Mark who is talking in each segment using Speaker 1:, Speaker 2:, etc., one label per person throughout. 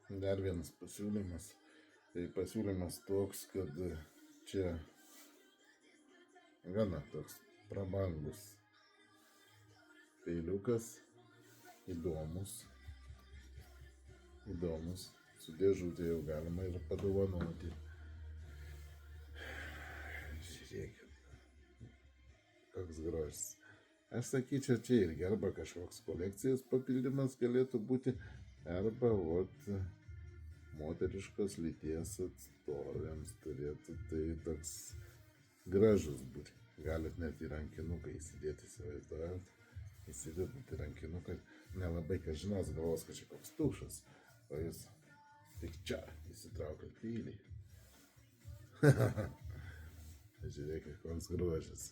Speaker 1: Dar vienas pasiūlymas. Tai pasiūlymas toks, kad čia gana toks prabangus peiliukas, įdomus. Su dėžutė jau galima ir padovanoti. Žiūrėkit, koks grožis. Aš sakyčiau, čia irgi arba kažkoks kolekcijos papildymas galėtų būti, arba moteriškos lyties atstovėms turėtų tai toks gražus būti. Galit net į rankinuką įsidėti, įsivaizduojant. Įsidedant į rankinuką, nelabai kas žinos, galvos, kad čia koks tušas, o jūs tik čia įsitraukiat peilį. Žiūrėkit, koks grožis.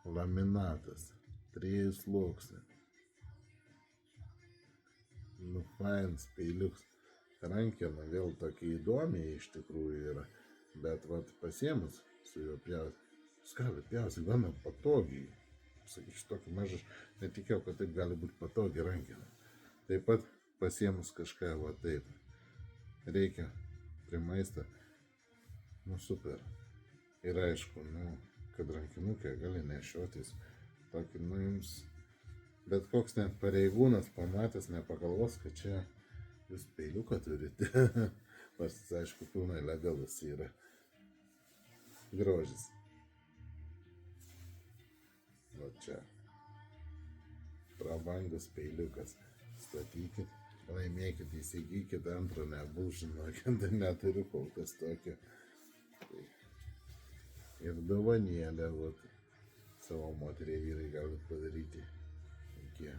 Speaker 1: Laminatas, 3 sluoksniai. Nu, fainas peiliuks. Rankena vėl tokia įdomiai iš tikrųjų yra, bet pasiemus su juo pjauti, skavit pjausi gana patogiai. Sakyčiau, tokį mažą, netikėjau, kad taip gali būti patogi rankena. Taip pat pasiemus kažką, taip, reikia prie maisto, super. Ir aišku, kad rankinukę gali nešiotis, tokį, jums, bet koks net pareigūnas pamatęs nepagalvos, kad čia jūs peiliuką turite. Nors jis, aišku, pilnai legalus yra. Grožis. Va čia. Prabangus peiliukas. Statykit, laimėkit, įsigykit, antrą nebus, žinokit, neturiu kol kas tokio. Ir dovanėlę, savo moteriai vyrai galit padaryti. Iki.